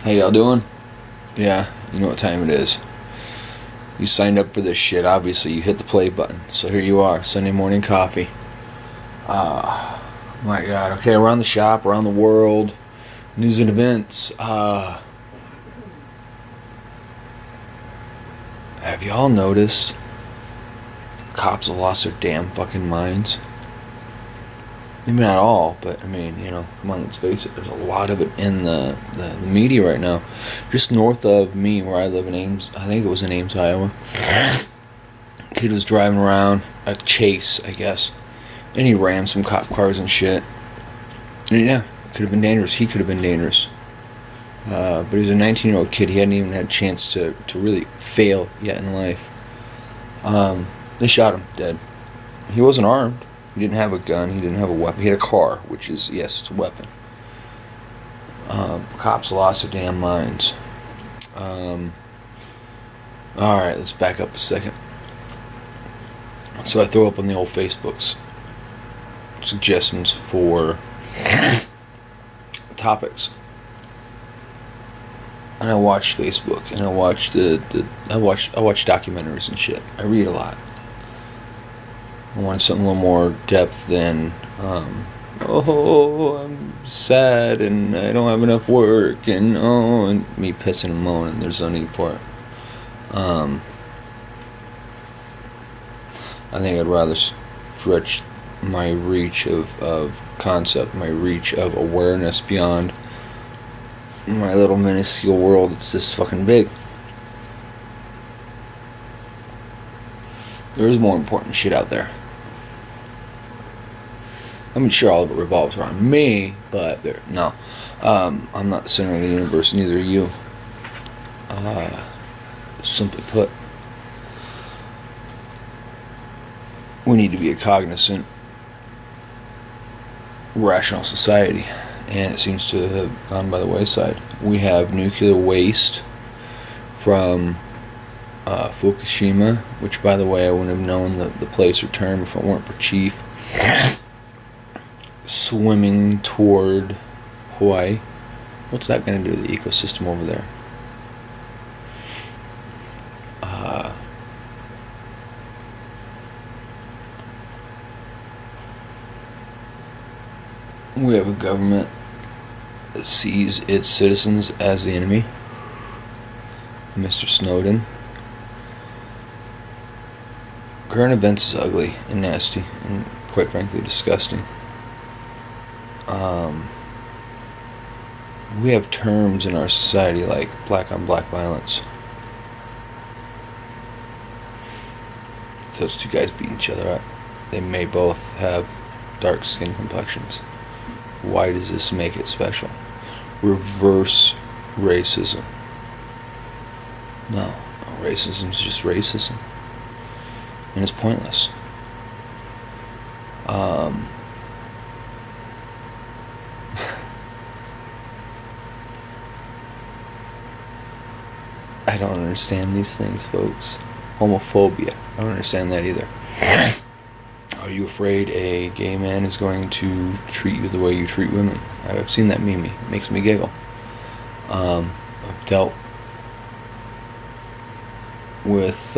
How y'all doing? Yeah, you know what time it is. You signed up for this shit, obviously. You hit the play button. So here you are, Sunday morning coffee. My God. Okay, around the shop, around the world, news and events. Have y'all noticed cops have lost their damn fucking minds? Maybe not all, but I mean, come on, let's face it. There's a lot of it in the media right now. Just north of me, where I live in Ames, I think it was in Ames, Iowa. Kid was driving around, a chase, I guess, and he rammed some cop cars and shit. And yeah, it could have been dangerous. He could have been dangerous. But he was a 19-year-old kid. He hadn't even had a chance to really fail yet in life. They shot him dead. He wasn't armed. He didn't have a gun. He didn't have a weapon. He had a car, which is, yes, it's a weapon. Cops lost their damn minds. Alright, let's back up a second. So I throw up on the old Facebooks suggestions for topics. And I watch Facebook, and I watch I watch documentaries and shit. I read a lot. I wanted something a little more depth than, I'm sad and I don't have enough work and me pissing and moaning. There's no need for it. I think I'd rather stretch my reach of concept, my reach of awareness beyond my little minuscule world. It's just fucking big. There is more important shit out there. I mean, sure, all of it revolves around me, but I'm not the center of the universe, neither are you. Simply put, we need to be a cognizant, rational society, and it seems to have gone by the wayside. We have nuclear waste from Fukushima, which, by the way, I wouldn't have known the place or term if it weren't for Chief. Swimming toward Hawaii. What's that going to do to the ecosystem over there? We have a government that sees its citizens as the enemy. Mr. Snowden. Current events is ugly and nasty and quite frankly disgusting. We have terms in our society like black on black violence. Those two guys beating each other up. They may both have dark skin complexions. Why does this make it special? Reverse racism. No, racism is just racism. And it's pointless. I don't understand these things, folks. Homophobia. I don't understand that either. Are you afraid a gay man is going to treat you the way you treat women? I've seen that meme. It makes me giggle. I've dealt with,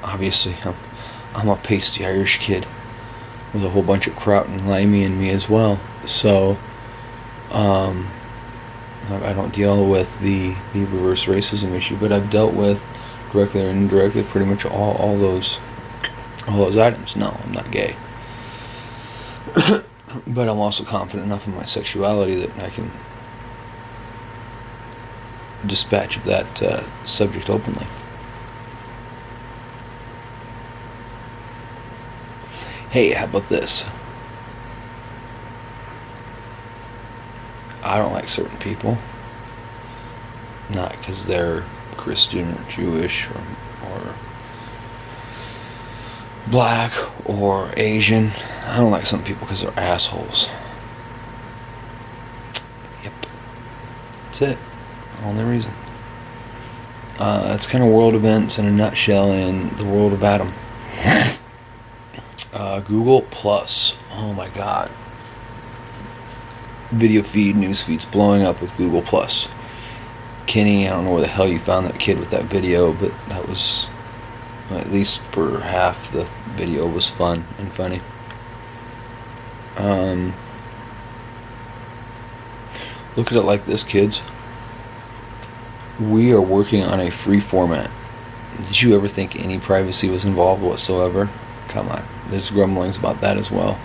obviously, I'm a pasty Irish kid with a whole bunch of kraut and limey in me as well. So, I don't deal with the reverse racism issue, but I've dealt with, directly or indirectly, pretty much all those items. No, I'm not gay. But I'm also confident enough in my sexuality that I can dispatch of that subject openly. Hey, how about this? I don't like certain people. Not because they're Christian or Jewish or black or Asian. I don't like some people because they're assholes. Yep. That's it. Only reason. That's kind of world events in a nutshell in the world of Adam. Google Plus. Oh my God. video feed, news feeds blowing up with Google Plus. Kenny, I don't know where the hell you found that kid with that video, but that was, at least for half the video, was fun and funny. Look at it like this, kids. We are working on a free format. Did you ever think any privacy was involved whatsoever? Come on. There's grumblings about that as well.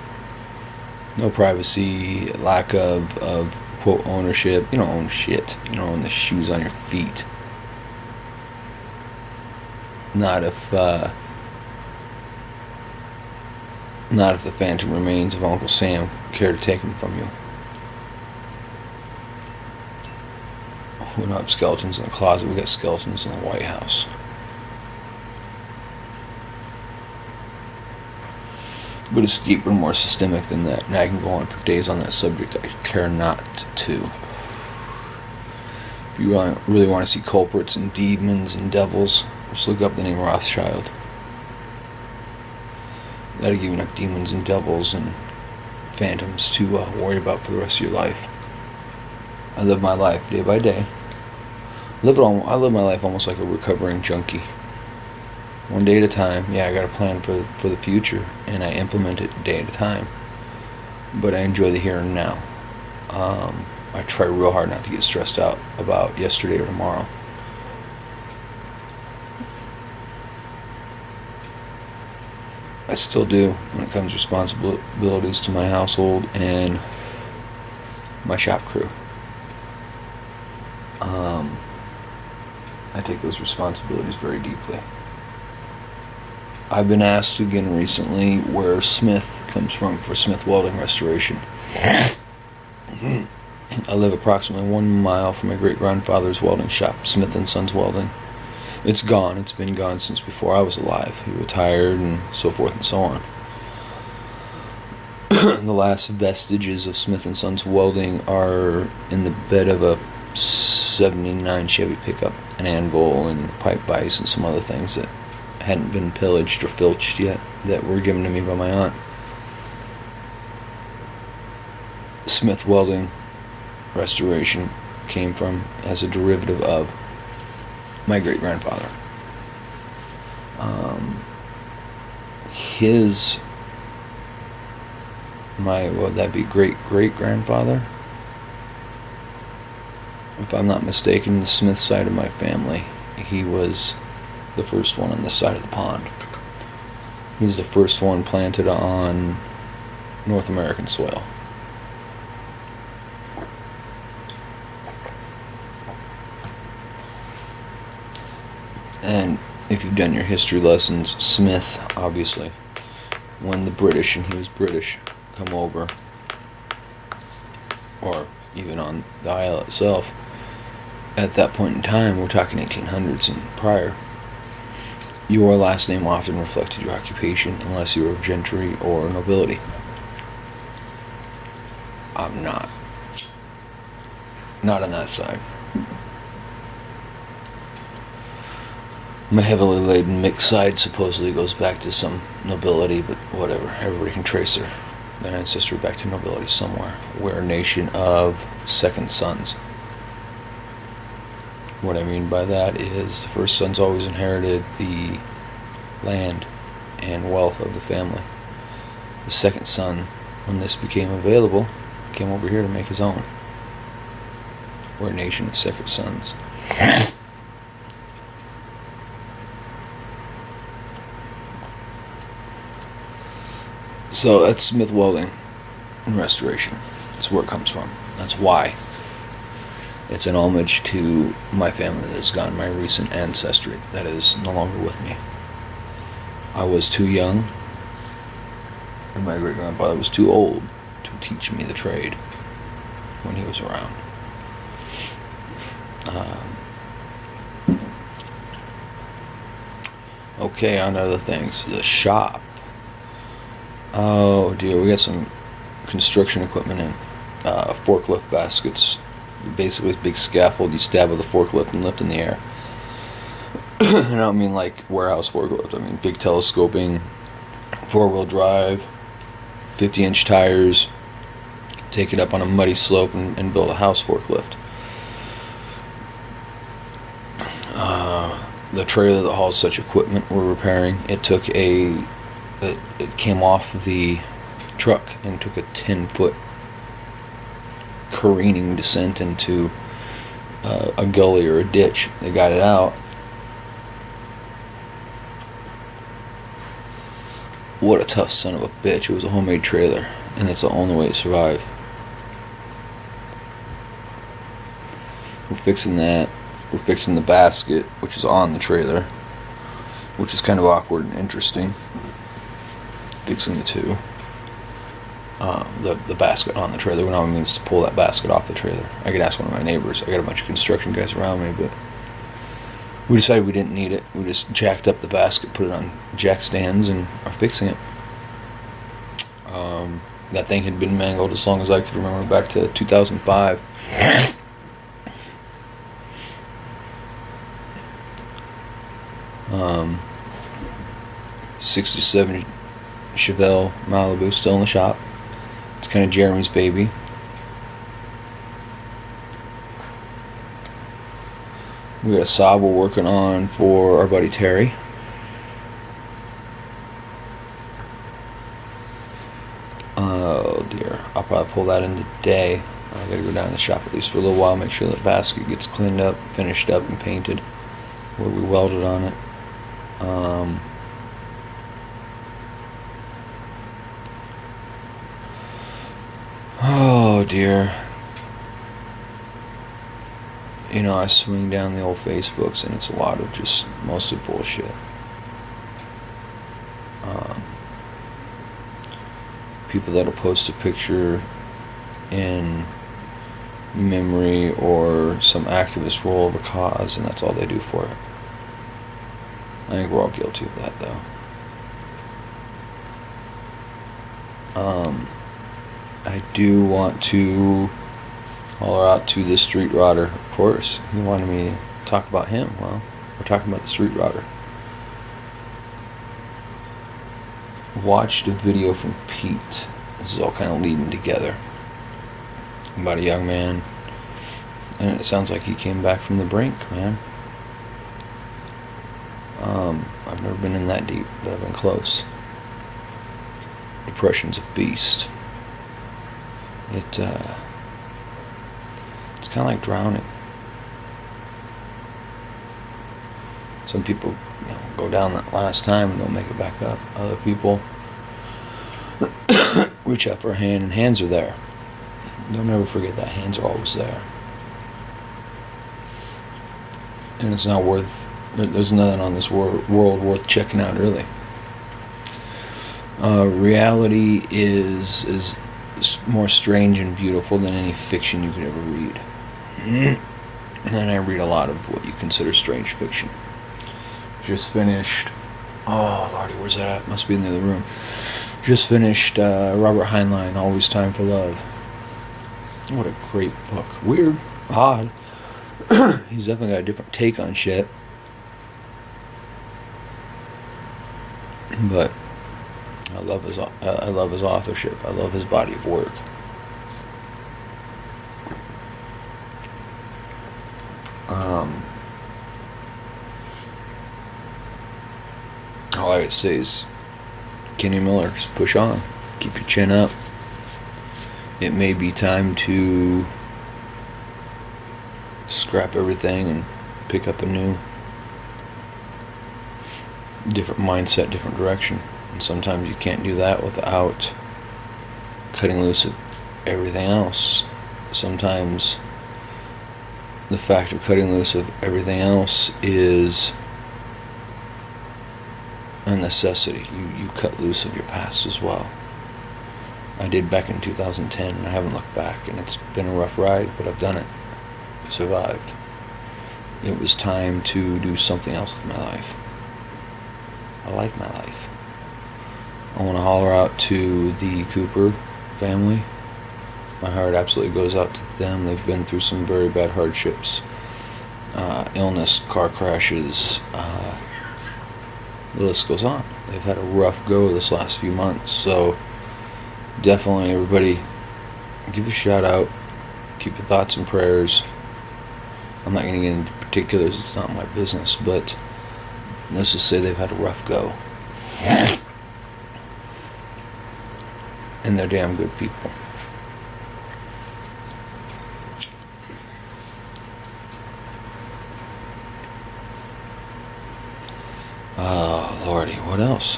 No privacy, lack of quote ownership. You don't own shit. You don't own the shoes on your feet. Not if the phantom remains of Uncle Sam care to take them from you. We don't have skeletons in the closet. We got skeletons in the White House. But it's deeper and more systemic than that, and I can go on for days on that subject. I care not to. If you really want to see culprits and demons and devils, just look up the name Rothschild. That'll give you enough demons and devils and phantoms to worry about for the rest of your life. I live my life day by day. I live my life almost like a recovering junkie. One day at a time. Yeah, I got a plan for the future, and I implement it day at a time. But I enjoy the here and now. I try real hard not to get stressed out about yesterday or tomorrow. I still do when it comes to responsibilities to my household and my shop crew. I take those responsibilities very deeply. I've been asked again recently where Smith comes from for Smith Welding Restoration. I live approximately 1 mile from my great-grandfather's welding shop, Smith & Sons Welding. It's gone. It's been gone since before I was alive. He retired and so forth and so on. The last vestiges of Smith & Sons Welding are in the bed of a 79 Chevy pickup, an anvil and pipe vise and some other things that hadn't been pillaged or filched yet that were given to me by my aunt. Smith Welding Restoration came from as a derivative of my great-grandfather. Would that be great-great-grandfather? If I'm not mistaken, the Smith side of my family, he was the first one on this side of the pond. He's the first one planted on North American soil. And if you've done your history lessons, Smith, obviously, when the British, and he was British, come over, or even on the Isle itself, at that point in time, we're talking 1800s and prior, your last name often reflected your occupation unless you were of gentry or nobility. I'm not. Not on that side. My heavily laden mixed side supposedly goes back to some nobility, but whatever. Everybody can trace their ancestry back to nobility somewhere. We're a nation of second sons. What I mean by that is the first son's always inherited the land and wealth of the family. The second son, when this became available, came over here to make his own. We're a nation of second sons. So that's Smith Welding and Restoration. That's where it comes from. That's why. It's an homage to my family that has gone, my recent ancestry that is no longer with me. I was too young, and my great-grandfather was too old to teach me the trade when he was around. Okay, on to other things. The shop. Oh dear, we got some construction equipment in. Forklift baskets. Basically, a big scaffold you stab with a forklift and lift in the air. I don't mean like warehouse forklift. I mean big telescoping, 4-wheel drive, 50-inch tires, take it up on a muddy slope and build a house forklift. The trailer that hauls such equipment we're repairing, it came off the truck and took a 10-foot careening descent into a gully or a ditch. They got it out. What a tough son of a bitch. It was a homemade trailer, and that's the only way to survive. We're fixing that. We're fixing the basket, which is on the trailer, which is kind of awkward and interesting. Fixing the two. The basket on the trailer. We know what it means to pull that basket off the trailer. I could ask one of my neighbors. I got a bunch of construction guys around me, but we decided we didn't need it. We just jacked up the basket, put it on jack stands, and are fixing it. That thing had been mangled as long as I could remember, back to 2005. 67 Chevelle Malibu still in the shop. It's kind of Jeremy's baby. We got a Saab we're working on for our buddy Terry. Oh dear, I'll probably pull that in today. I gotta go down to the shop at least for a little while, make sure the basket gets cleaned up, finished up, and painted where we welded on it. Oh dear. You know, I swing down the old Facebooks and it's a lot of just mostly bullshit. People that'll post a picture in memory or some activist role of a cause, and that's all they do for it. I think we're all guilty of that, though. I do want to holler out to the Street Rodder, of course. He wanted me to talk about him. Well, we're talking about the Street Rodder. Watched a video from Pete. This is all kind of leading together. About a young man. And it sounds like he came back from the brink, man. I've never been in that deep, but I've been close. Depression's a beast. It's kind of like drowning. Some people, go down that last time and don't make it back up. Other people reach out for a hand, and hands are there. Don't ever forget that. Hands are always there. And it's not worth, there's nothing on this world worth checking out early. Reality is more strange and beautiful than any fiction you could ever read. And I read a lot of what you consider strange fiction. Just finished, oh lordy, where's that at? Must be in the other room. Just finished Robert Heinlein, Always Time for Love. What a great book. Weird, odd. He's definitely got a different take on shit. But I love his authorship. I love his body of work. All I would say is, Kenny Miller, just push on. Keep your chin up. It may be time to scrap everything and pick up a new, different mindset, different direction. And sometimes you can't do that without cutting loose of everything else. Sometimes the fact of cutting loose of everything else is a necessity. You cut loose of your past as well. I did back in 2010, and I haven't looked back, and it's been a rough ride, but I've done it. Survived. It was time to do something else with my life. I like my life. I want to holler out to the Cooper family. My heart absolutely goes out to them. They've been through some very bad hardships. Illness, car crashes, the list goes on. They've had a rough go this last few months, so definitely everybody give a shout out. Keep your thoughts and prayers. I'm not going to get into particulars, it's not my business, but let's just say they've had a rough go. And they're damn good people. Oh, Lordy, what else?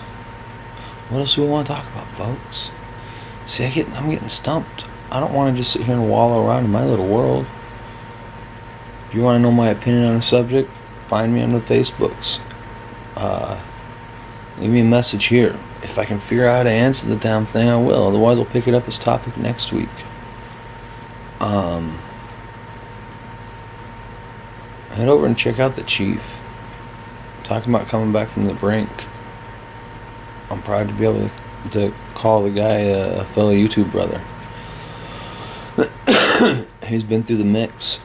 What else do we want to talk about, folks? See, I'm getting stumped. I don't want to just sit here and wallow around in my little world. If you want to know my opinion on a subject, find me on the Facebooks. Leave me a message here. If I can figure out how to answer the damn thing, I will. Otherwise, I'll pick it up as topic next week. Head over and check out the Chief. Talking about coming back from the brink. I'm proud to be able to call the guy a fellow YouTube brother. He's been through the mix.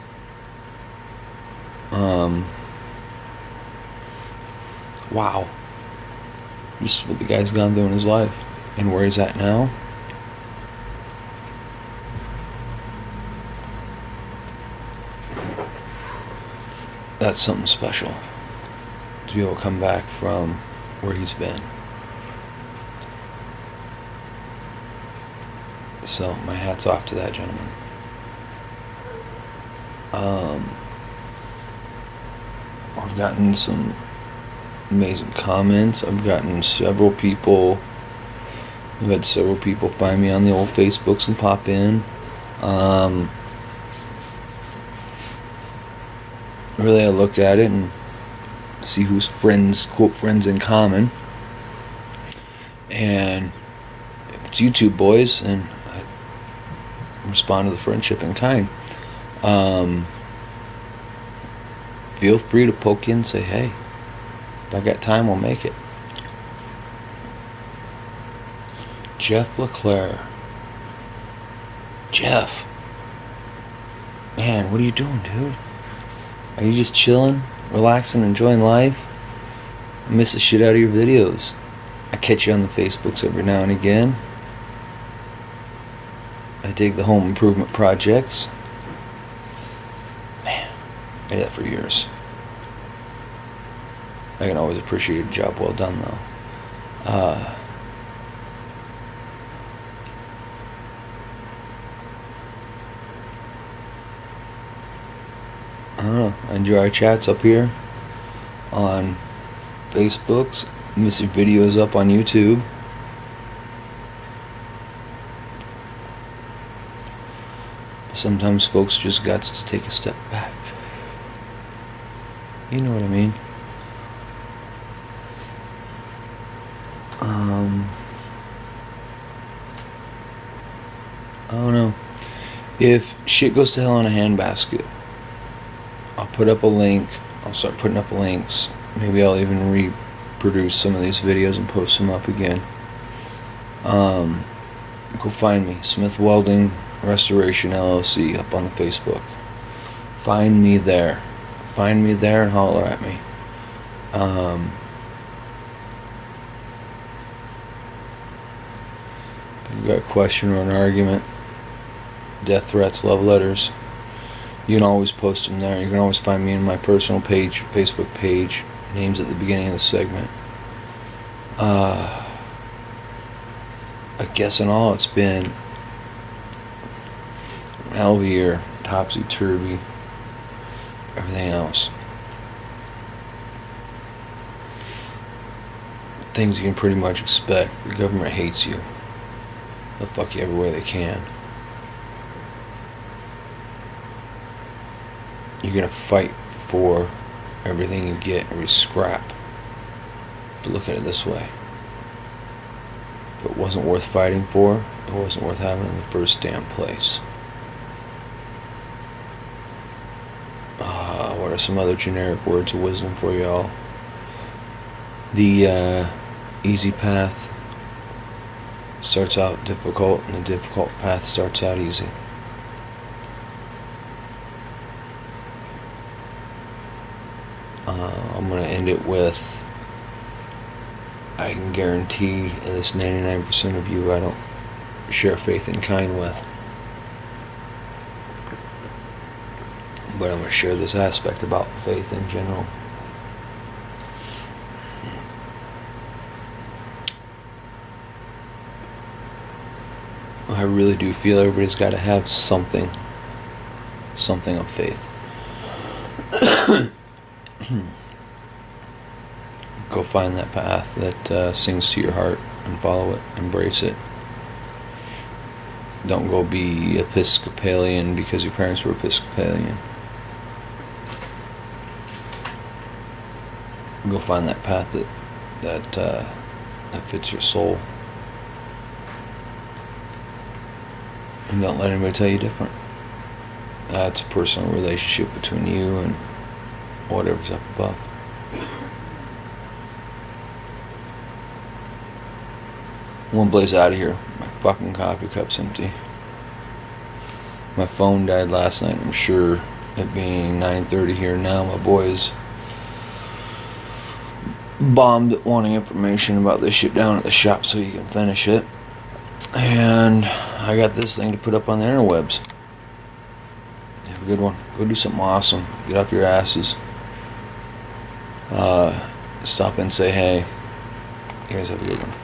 Wow. Just what the guy's gone through in his life and where he's at now. That's something special to be able to come back from where he's been. So my hat's off to that gentleman. I've gotten some amazing comments. I've gotten several people. I've had several people find me on the old Facebooks and pop in. Really, I look at it and see who's friends, quote, friends in common. And if it's YouTube boys, and I respond to the friendship in kind. Feel free to poke in and say, hey, if I got time, I'll make it. Jeff LeClaire. Jeff. Man, what are you doing, dude? Are you just chilling, relaxing, enjoying life? I miss the shit out of your videos. I catch you on the Facebooks every now and again. I dig the home improvement projects. Man, I did that for years. I can always appreciate a job well done, though. I don't know. I enjoy our chats up here on Facebooks. Miss your videos up on YouTube. Sometimes folks just got to take a step back. You know what I mean? I don't know. If shit goes to hell in a handbasket, I'll put up a link. I'll start putting up links. Maybe I'll even reproduce some of these videos and post them up again. Go find me, Smith Welding Restoration LLC, up on the Facebook. Find me there. Find me there and holler at me. If you've got a question or an argument, death threats, love letters, you can always post them there. You can always find me in my personal page, Facebook page. Names at the beginning of the segment. I guess in all, it's been an hell of a year. Topsy-turvy. Everything else. Things you can pretty much expect. The government hates you. They'll fuck you every way they can. You're gonna fight for everything you get, every scrap. But look at it this way. If it wasn't worth fighting for, it wasn't worth having in the first damn place. What are some other generic words of wisdom for y'all? The easy path starts out difficult, and the difficult path starts out easy. I'm going to end it with, I can guarantee this 99% of you I don't share faith in kind with. But I'm going to share this aspect about faith in general. I really do feel everybody's got to have something of faith. Go find that path that sings to your heart and follow it. Embrace it. Don't go be Episcopalian because your parents were Episcopalian. Go find that path that fits your soul. And don't let anybody tell you different. It's a personal relationship between you and whatever's up above. I'm gonna blaze out of here. My fucking coffee cup's empty. My phone died last night. I'm sure it being 9:30 here now, my boys bombed it wanting information about this shit down at the shop so you can finish it. And I got this thing to put up on the interwebs. Have a good one. Go do something awesome. Get off your asses. Stop and say hey. You guys have a good one.